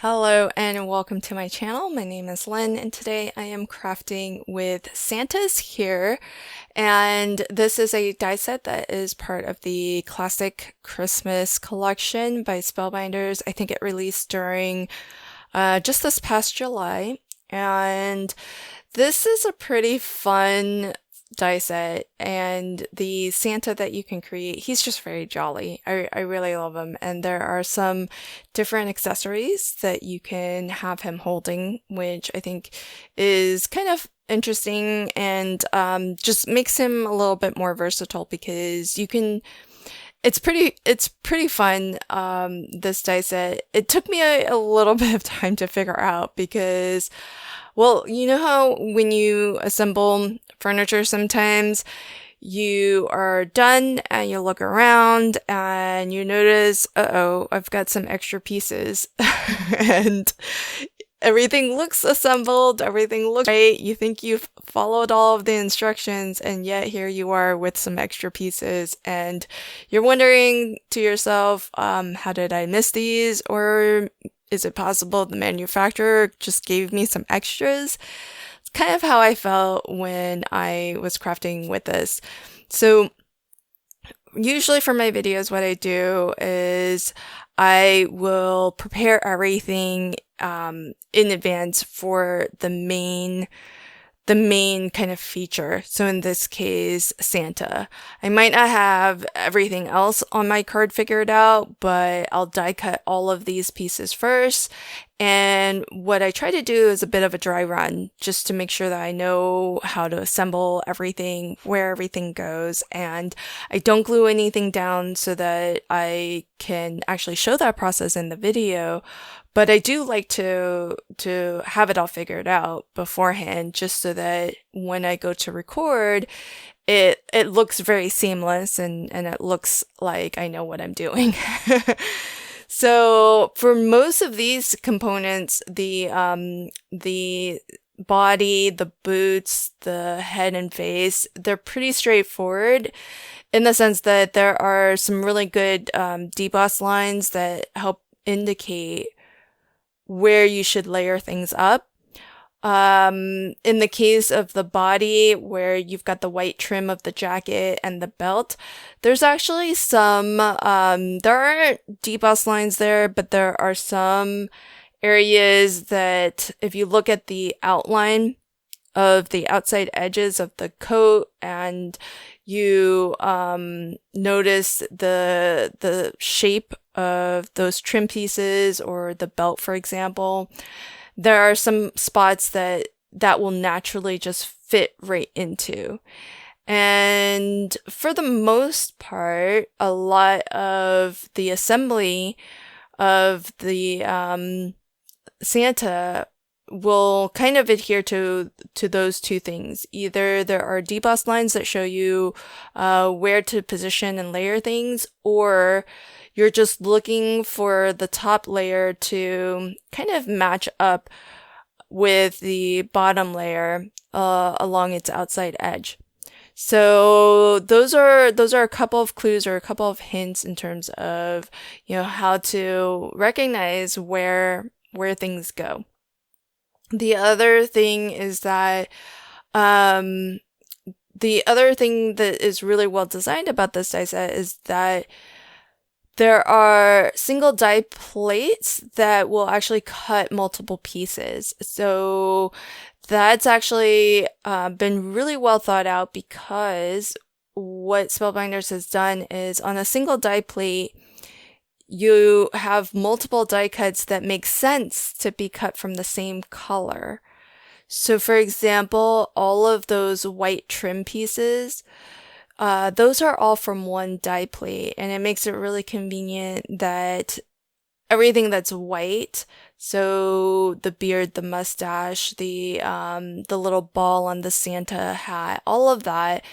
Hello and welcome to my channel. My name is Lynn and today I am crafting with Santas here, and this is a die set that is part of the classic Christmas collection by Spellbinders. I think it released during just this past July, and this is a pretty fun die set, and the Santa that you can create, he's just very jolly. I really love him, and there are some different accessories that you can have him holding, which I think is kind of interesting and just makes him a little bit more versatile because you can it's pretty fun, this die set. It took me a little bit of time to figure out because, well, you know how when you assemble furniture sometimes you are done and you look around and you notice, uh-oh, I've got some extra pieces and everything looks assembled, everything looks right, you think you've followed all of the instructions, and yet here you are with some extra pieces, and you're wondering to yourself, how did I miss these? Or is it possible the manufacturer just gave me some extras? It's kind of how I felt when I was crafting with this. So usually for my videos, what I do is I will prepare everything in advance for the main kind of feature. So in this case, Santa. I might not have everything else on my card figured out, but I'll die cut all of these pieces first. And what I try to do is a bit of a dry run just to make sure that I know how to assemble everything, where everything goes, and I don't glue anything down so that I can actually show that process in the video. But I do like to have it all figured out beforehand, just so that when I go to record, it looks very seamless and it looks like I know what I'm doing. So for most of these components, the body, the boots, the head and face, they're pretty straightforward in the sense that there are some really good deboss lines that help indicate where you should layer things up. In the case of the body, where you've got the white trim of the jacket and the belt, there's actually some, there aren't deboss lines there, but there are some areas that if you look at the outline of the outside edges of the coat and you notice the shape of those trim pieces or the belt, for example, there are some spots that will naturally just fit right into. And for the most part, a lot of the assembly of the Santa will kind of adhere to those two things. Either there are deboss lines that show you where to position and layer things, or you're just looking for the top layer to kind of match up with the bottom layer along its outside edge. So those are a couple of clues or a couple of hints in terms of, you know, how to recognize where things go. The other thing is that the other thing that is really well designed about this die set is that there are single die plates that will actually cut multiple pieces. So that's actually been really well thought out, because what Spellbinders has done is on a single die plate, you have multiple die cuts that make sense to be cut from the same color. So for example, all of those white trim pieces, those are all from one die plate, and it makes it really convenient that everything that's white, so the beard, the mustache, the little ball on the Santa hat, all of that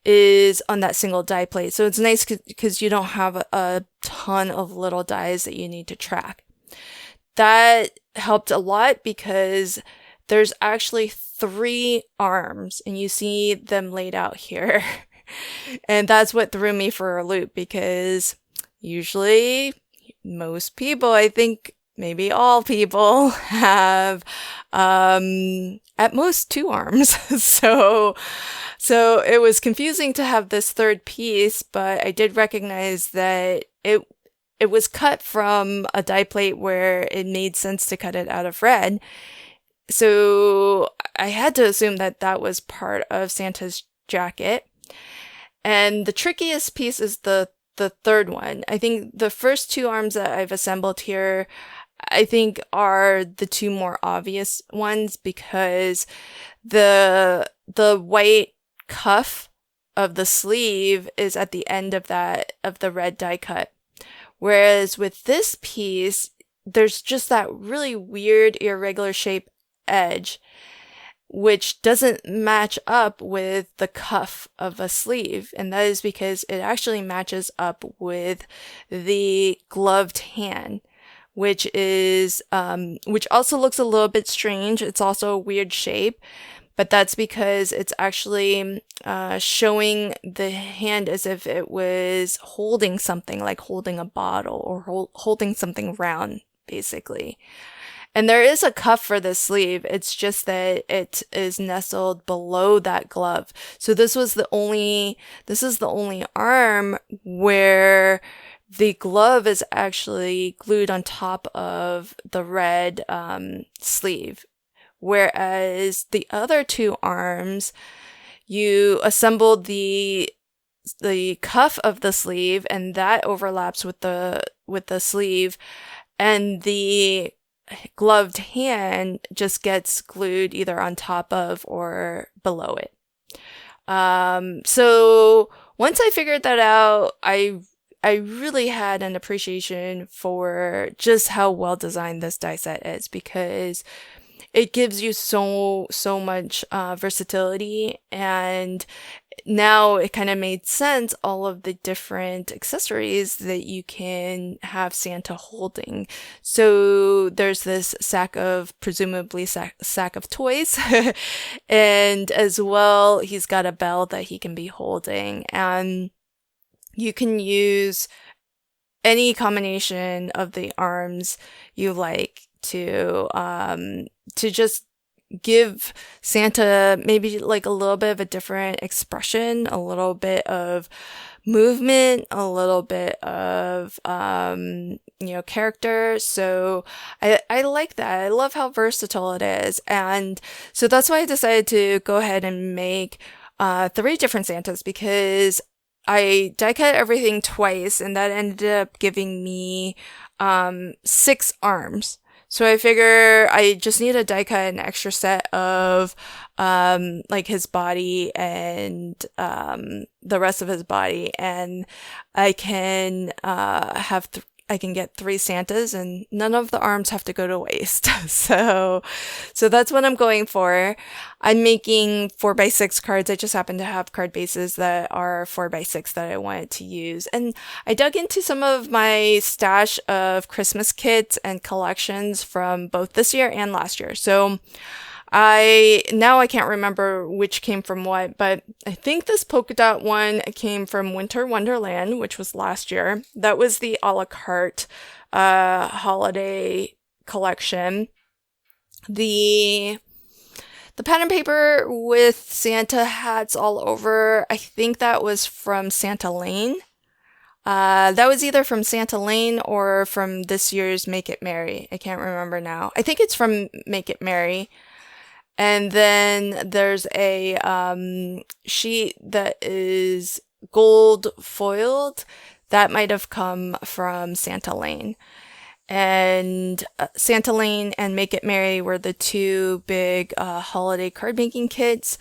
is on that single die plate. So it's nice because you don't have a ton of little dies that you need to track. That helped a lot because there's actually 3 arms, and you see them laid out here. And that's what threw me for a loop, because usually most people, I think maybe all people have at most two arms. So it was confusing to have this third piece, but I did recognize that it was cut from a die plate where it made sense to cut it out of red. So I had to assume that that was part of Santa's jacket. And the trickiest piece is the third one. I think the first two arms that I've assembled here, I think are the two more obvious ones, because the white cuff of the sleeve is at the end of the red die cut. Whereas with this piece, there's just that really weird irregular shape edge, which doesn't match up with the cuff of a sleeve. And that is because it actually matches up with the gloved hand, which also looks a little bit strange. It's also a weird shape, but that's because it's actually showing the hand as if it was holding something, like holding a bottle or holding something round, basically. And there is a cuff for the sleeve. It's just that it is nestled below that glove. So this is the only arm where the glove is actually glued on top of the red sleeve. Whereas the other two arms, you assembled the cuff of the sleeve, and that overlaps with the sleeve, and the gloved hand just gets glued either on top of or below it. So once I figured that out, I really had an appreciation for just how well designed this die set is, because it gives you so much versatility. And now it kind of made sense, all of the different accessories that you can have Santa holding. So there's this presumably sack of toys. And as well, he's got a bell that he can be holding. And you can use any combination of the arms you like to just give Santa maybe like a little bit of a different expression, a little bit of movement, a little bit of character. So I like that. I love how versatile it is. And so that's why I decided to go ahead and make 3 different Santas, because I die cut everything twice, and that ended up giving me 6 arms. So I figure I just need to die cut an extra set of like his body and the rest of his body, and I can I can get 3 Santas, and none of the arms have to go to waste. So that's what I'm going for. I'm making 4x6 cards. I just happen to have card bases that are 4x6 that I wanted to use. And I dug into some of my stash of Christmas kits and collections from both this year and last year. So I can't remember which came from what, but I think this polka dot one came from Winter Wonderland, which was last year. That was the a la carte holiday collection. The pattern paper with Santa hats all over, I think that was from Santa Lane. That was either from Santa Lane or from this year's Make It Merry. I can't remember now. I think it's from Make It Merry. And then there's a sheet that is gold foiled. That might have come from Santa Lane. And Santa Lane and Make It Merry were the 2 big holiday card making kits.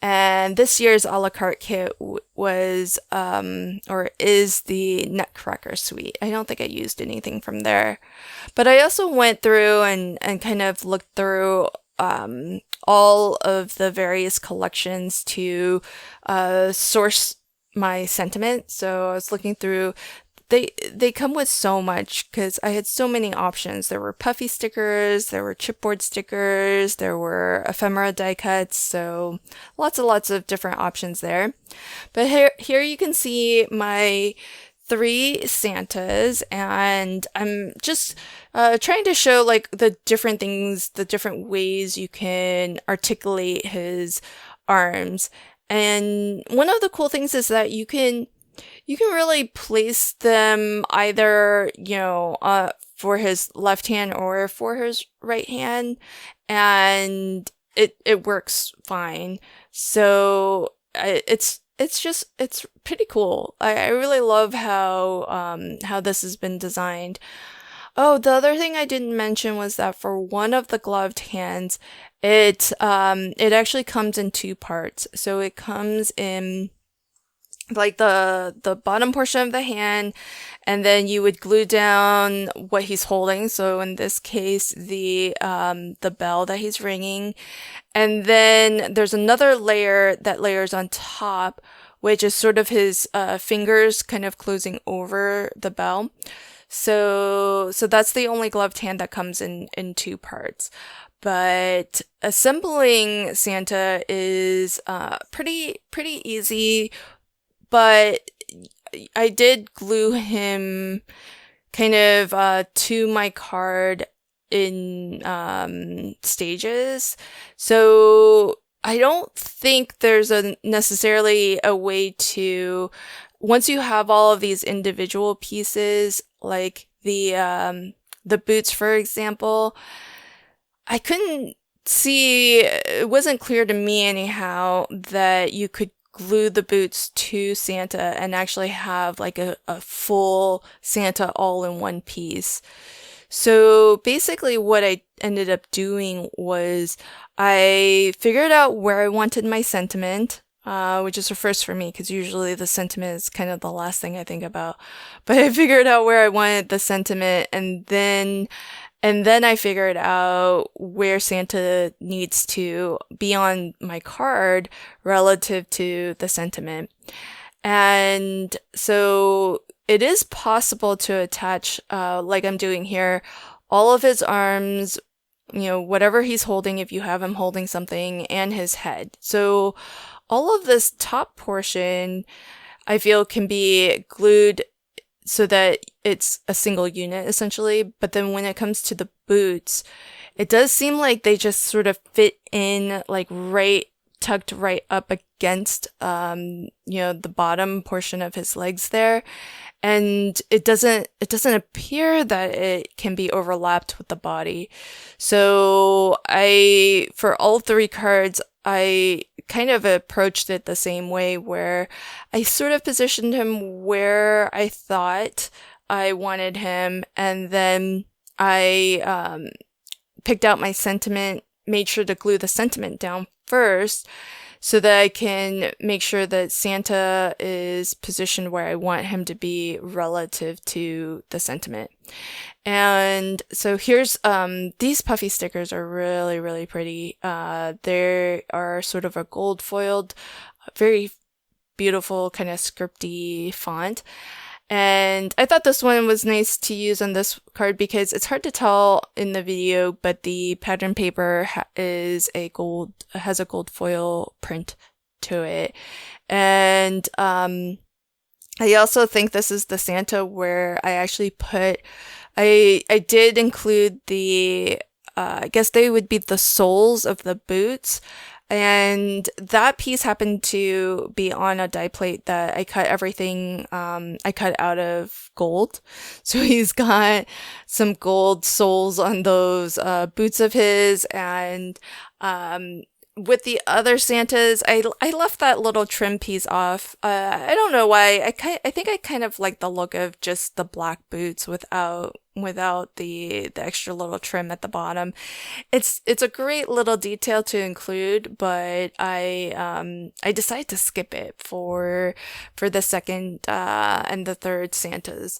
And this year's a la carte kit was or is the Nutcracker suite. I don't think I used anything from there. But I also went through and kind of looked through all of the various collections to source my sentiment. So I was looking through. They come with so much, because I had so many options. There were puffy stickers, there were chipboard stickers, there were ephemera die cuts, so lots of different options there. But here you can see my 3 Santas, and I'm just trying to show like the different things, the different ways you can articulate his arms. And one of the cool things is that you can really place them either, for his left hand or for his right hand, and it works fine. So it's pretty cool. I really love how this has been designed. Oh, the other thing I didn't mention was that for one of the gloved hands, it actually comes in 2 parts. So it comes in like the bottom portion of the hand, and then you would glue down what he's holding. So in this case, the bell that he's ringing. And then there's another layer that layers on top, which is sort of his fingers kind of closing over the bell. So that's the only gloved hand that comes in 2 parts. But assembling Santa is pretty easy, but I did glue him kind of to my card in stages. So I don't think there's necessarily a way to, once you have all of these individual pieces, like the boots, for example, I couldn't see, it wasn't clear to me anyhow that you could glue the boots to Santa and actually have like a full Santa all in one piece. So basically what I ended up doing was I figured out where I wanted my sentiment, which is a first for me because usually the sentiment is kind of the last thing I think about. But I figured out where I wanted the sentiment, and then I figured out where Santa needs to be on my card relative to the sentiment. And so it is possible to attach, like I'm doing here, all of his arms, whatever he's holding, if you have him holding something, and his head. So all of this top portion, I feel, can be glued so that it's a single unit essentially. But then when it comes to the boots, it does seem like they just sort of fit in like tucked right up against, the bottom portion of his legs there. And it doesn't appear that it can be overlapped with the body. So for all 3 cards, I kind of approached it the same way, where I sort of positioned him where I thought I wanted him, and then I picked out my sentiment, made sure to glue the sentiment down first so that I can make sure that Santa is positioned where I want him to be relative to the sentiment. And so here's, these puffy stickers are really, really pretty. They are sort of a gold foiled, very beautiful kind of scripty font. And I thought this one was nice to use on this card because it's hard to tell in the video, but the pattern paper has a gold foil print to it. And I also think this is the Santa where I actually I did include I guess they would be the soles of the boots. And that piece happened to be on a die plate that I cut everything, I cut out of gold. So he's got some gold soles on those, boots of his. And, with the other Santas, I left that little trim piece off. I don't know why. I think I kind of like the look of just the black boots without the extra little trim at the bottom. It's a great little detail to include, but I decided to skip it for the second and the third Santas.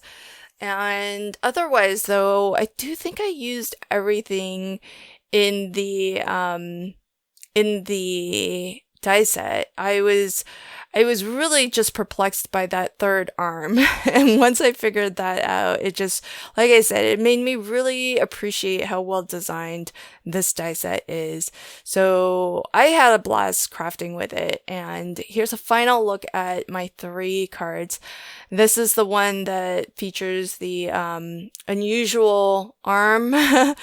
And otherwise though, I do think I used everything in the die set. I I was really just perplexed by that third arm. And once I figured that out, it just, like I said, it made me really appreciate how well designed this die set is. So I had a blast crafting with it. And here's a final look at my 3 cards. This is the one that features the unusual arm, the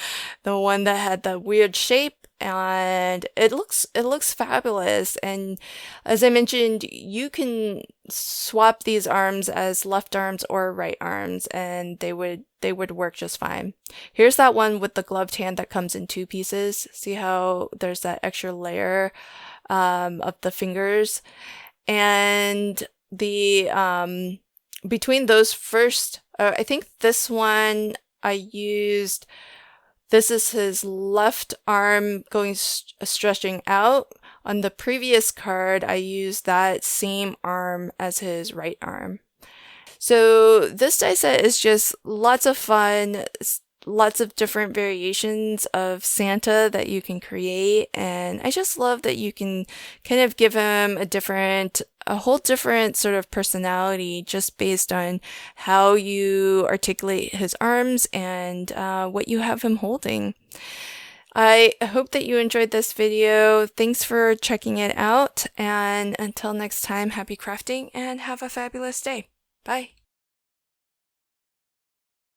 one that had the weird shape. And it looks fabulous. And as I mentioned, you can swap these arms as left arms or right arms, and they would work just fine. Here's that one with the gloved hand that comes in 2 pieces. See how there's that extra layer of the fingers, and the between those first, I think this one I used. This is his left arm going stretching out. On the previous card, I used that same arm as his right arm. So this die set is just lots of fun, lots of different variations of Santa that you can create, and I just love that you can kind of give him a whole different sort of personality just based on how you articulate his arms and what you have him holding. I hope that you enjoyed this video. Thanks for checking it out, and until next time, happy crafting and have a fabulous day. Bye.